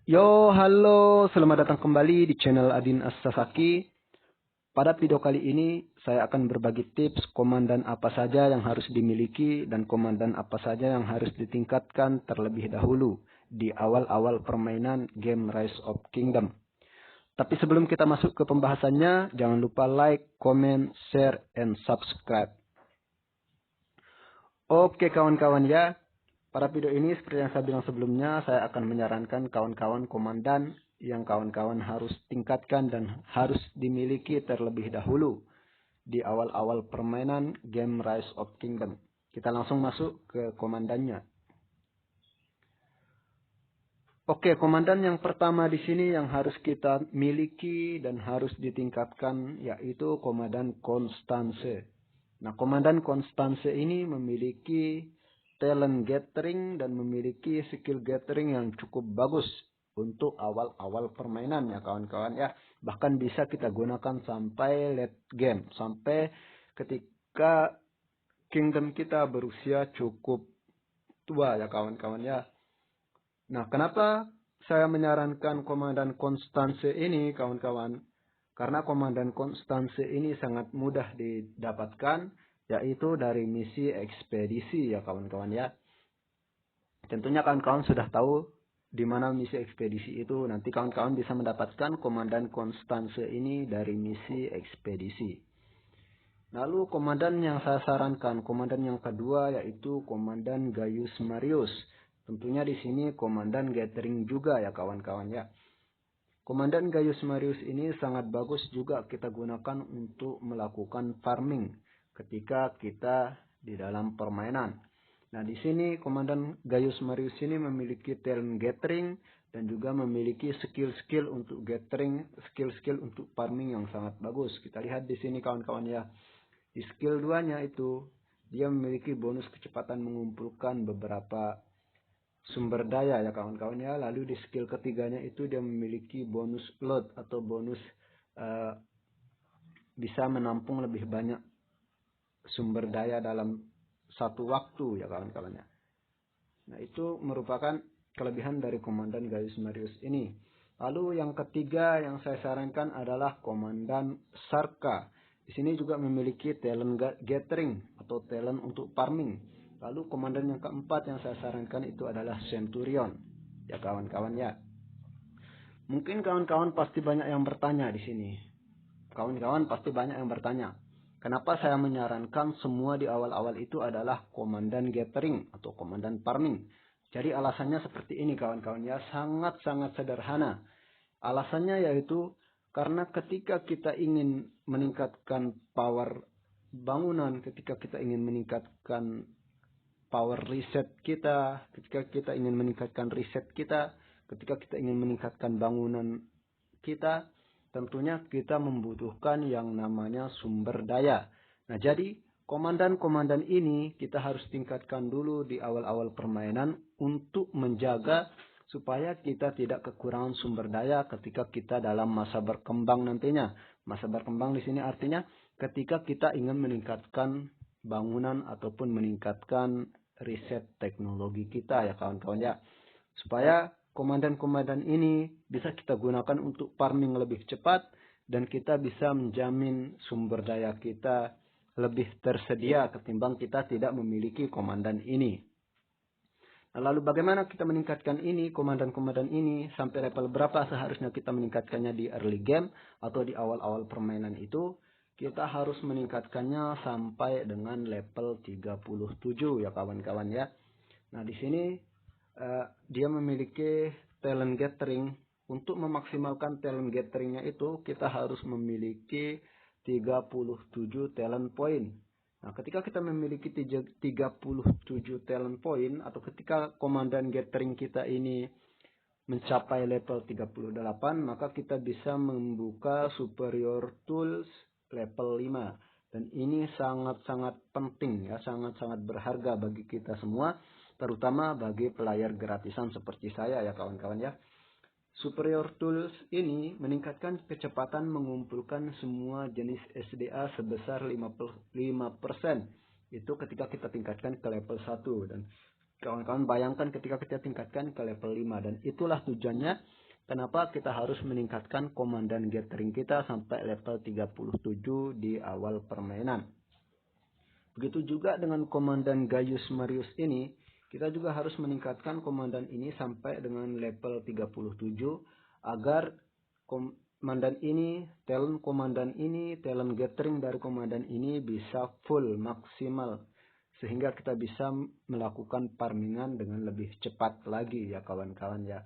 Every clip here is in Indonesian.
Yo, halo, selamat datang kembali di channel Adin As-Sasaki. Pada video kali ini, saya akan berbagi tips komandan apa saja yang harus dimiliki dan komandan apa saja yang harus ditingkatkan terlebih dahulu di awal-awal permainan game Rise of Kingdom. Tapi sebelum kita masuk ke pembahasannya, jangan lupa like, comment, share, and subscribe. Oke kawan-kawan ya, pada video ini seperti yang saya bilang sebelumnya, saya akan menyarankan kawan-kawan komandan yang kawan-kawan harus tingkatkan dan harus dimiliki terlebih dahulu di awal-awal permainan game Rise of Kingdom. Kita langsung masuk ke komandannya. Oke, komandan yang pertama di sini yang harus kita miliki dan harus ditingkatkan yaitu komandan Constance. Nah, komandan Constance ini memiliki talent gathering dan memiliki skill gathering yang cukup bagus untuk awal-awal permainan ya kawan-kawan ya. Bahkan bisa kita gunakan sampai late game, sampai ketika kingdom kita berusia cukup tua ya kawan-kawan ya. Nah, kenapa saya menyarankan komandan Constance ini kawan-kawan? Karena komandan Constance ini sangat mudah didapatkan, yaitu dari misi ekspedisi ya kawan-kawan ya. Tentunya kawan-kawan sudah tahu di mana misi ekspedisi itu. Nanti kawan-kawan bisa mendapatkan komandan Constance ini dari misi ekspedisi. Lalu komandan yang saya sarankan, komandan yang kedua yaitu komandan Gaius Marius. Tentunya di sini komandan gathering juga ya kawan-kawan ya. Komandan Gaius Marius ini sangat bagus juga kita gunakan untuk melakukan farming ketika kita di dalam permainan. Nah, di sini komandan Gaius Marius ini memiliki talent gathering dan juga memiliki skill-skill untuk gathering, skill-skill untuk farming yang sangat bagus. Kita lihat di sini kawan-kawan ya. Di skill 2-nya itu dia memiliki bonus kecepatan mengumpulkan beberapa sumber daya ya kawan-kawan ya. Lalu di skill ketiganya itu dia memiliki bonus load atau bonus bisa menampung lebih banyak sumber daya dalam satu waktu ya kawan-kawan ya. Nah, itu merupakan kelebihan dari komandan Gaius Marius ini. Lalu yang ketiga yang saya sarankan adalah komandan Sarka. Di sini juga memiliki talent gathering atau talent untuk farming. Lalu komandan yang keempat yang saya sarankan itu adalah Centurion. Ya kawan-kawan ya. Mungkin kawan-kawan pasti banyak yang bertanya di sini. Kawan-kawan pasti banyak yang bertanya. Kenapa saya menyarankan semua di awal-awal itu adalah komandan gathering atau komandan farming. Jadi alasannya seperti ini kawan-kawan ya. Sangat-sangat sederhana. Alasannya yaitu karena ketika kita ingin meningkatkan power bangunan, ketika kita ingin meningkatkan power reset kita, ketika kita ingin meningkatkan riset kita, ketika kita ingin meningkatkan bangunan kita, tentunya kita membutuhkan yang namanya sumber daya. Nah, jadi komandan-komandan ini kita harus tingkatkan dulu di awal-awal permainan untuk menjaga supaya kita tidak kekurangan sumber daya ketika kita dalam masa berkembang nantinya. Masa berkembang di sini artinya ketika kita ingin meningkatkan bangunan ataupun meningkatkan riset teknologi kita ya kawan-kawan ya. Supaya komandan-komandan ini bisa kita gunakan untuk farming lebih cepat dan kita bisa menjamin sumber daya kita lebih tersedia ketimbang kita tidak memiliki komandan ini. Nah, lalu bagaimana kita meningkatkan ini, komandan-komandan ini, sampai level berapa seharusnya kita meningkatkannya di early game atau di awal-awal permainan itu? Kita harus meningkatkannya sampai dengan level 37 ya kawan-kawan ya. Nah, di sini dia memiliki talent gathering. Untuk memaksimalkan talent gatheringnya itu kita harus memiliki 37 talent point. Nah, ketika kita memiliki 37 talent point atau ketika komandan gathering kita ini mencapai level 38, maka kita bisa membuka superior tools level 5. Dan ini sangat-sangat penting ya, sangat-sangat berharga bagi kita semua, terutama bagi player gratisan seperti saya ya kawan-kawan ya. Superior Tools ini meningkatkan kecepatan mengumpulkan semua jenis SDA sebesar 5%. Itu ketika kita tingkatkan ke level 1. Dan Kawan-kawan bayangkan ketika kita tingkatkan ke level 5, dan itulah tujuannya kenapa kita harus meningkatkan komandan gathering kita sampai level 37 di awal permainan. Begitu juga dengan komandan Gaius Marius ini, kita juga harus meningkatkan komandan ini sampai dengan level 37 agar komandan ini, talent gathering dari komandan ini bisa full maksimal, sehingga kita bisa melakukan farmingan dengan lebih cepat lagi ya kawan-kawan ya.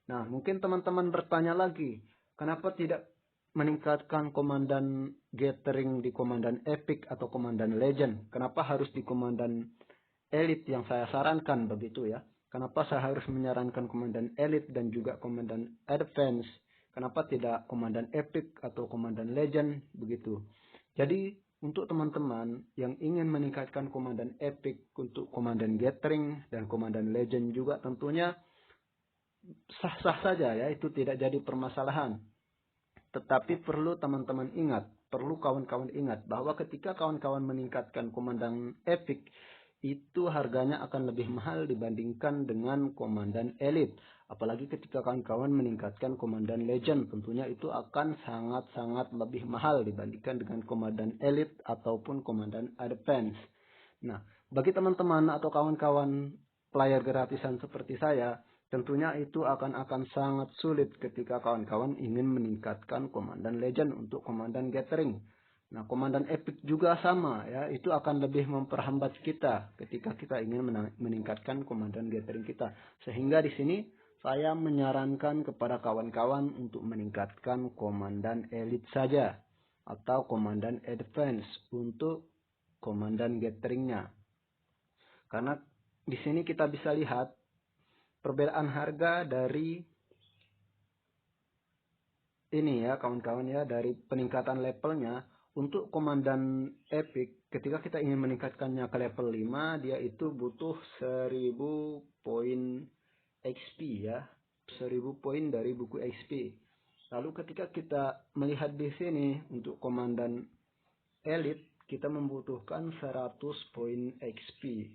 Nah, mungkin teman-teman bertanya lagi, kenapa tidak meningkatkan komandan gathering di komandan epic atau komandan legend? Kenapa harus di komandan elite yang saya sarankan begitu ya? Kenapa saya harus menyarankan komandan elite dan juga komandan advance? Kenapa tidak komandan epic atau komandan legend begitu? Jadi untuk teman-teman yang ingin meningkatkan komandan epic untuk komandan gathering dan komandan legend juga tentunya sah-sah saja ya, itu tidak jadi permasalahan. Tetapi perlu teman-teman ingat, perlu kawan-kawan ingat bahwa ketika kawan-kawan meningkatkan komandan epic, itu harganya akan lebih mahal dibandingkan dengan komandan elite. Apalagi ketika kawan-kawan meningkatkan komandan legend, tentunya itu akan sangat-sangat lebih mahal dibandingkan dengan komandan elite ataupun komandan advance. Nah, bagi teman-teman atau kawan-kawan player gratisan seperti saya, tentunya itu akan sangat sulit ketika kawan-kawan ingin meningkatkan komandan legend untuk komandan gathering. Nah, komandan epic juga sama ya, itu akan lebih memperhambat kita ketika kita ingin meningkatkan komandan gathering kita. Sehingga di sini saya menyarankan kepada kawan-kawan untuk meningkatkan komandan elite saja atau komandan advance untuk komandan gatheringnya. Karena di sini kita bisa lihat perbedaan harga dari ini ya kawan-kawan ya, dari peningkatan levelnya. Untuk komandan epic, ketika kita ingin meningkatkannya ke level 5, dia itu butuh 1000 poin XP ya, 1000 poin dari buku XP. Lalu ketika kita melihat di sini untuk komandan elite, kita membutuhkan 100 poin XP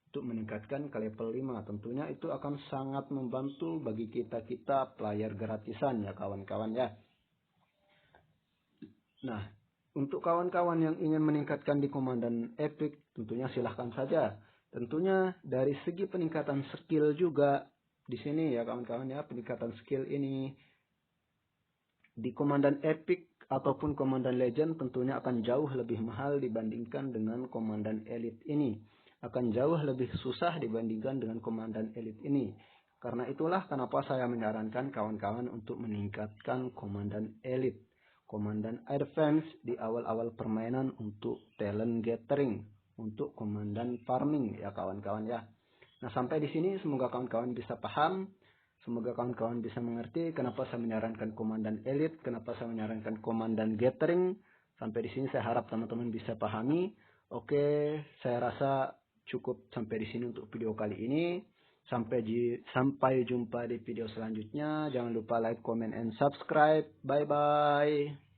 untuk meningkatkan ke level 5. Tentunya itu akan sangat membantu bagi kita player gratisan ya kawan-kawan ya. Nah, untuk kawan-kawan yang ingin meningkatkan di komandan epic, tentunya silahkan saja. Tentunya dari segi peningkatan skill juga di sini ya kawan-kawan ya, peningkatan skill ini di komandan epic ataupun komandan legend tentunya akan jauh lebih mahal dibandingkan dengan komandan elite ini. Akan jauh lebih susah dibandingkan dengan komandan elite ini. Karena itulah kenapa saya menyarankan kawan-kawan untuk meningkatkan komandan elite, komandan advance di awal-awal permainan untuk talent gathering, untuk komandan farming ya kawan-kawan ya. Nah, sampai di sini semoga kawan-kawan bisa paham. Semoga kawan-kawan bisa mengerti kenapa saya menyarankan komandan elite, kenapa saya menyarankan komandan gathering. Sampai di sini saya harap teman-teman bisa pahami. Oke, saya rasa cukup sampai di sini untuk video kali ini. Sampai jumpa di video selanjutnya. Jangan lupa like, comment, and subscribe. Bye-bye.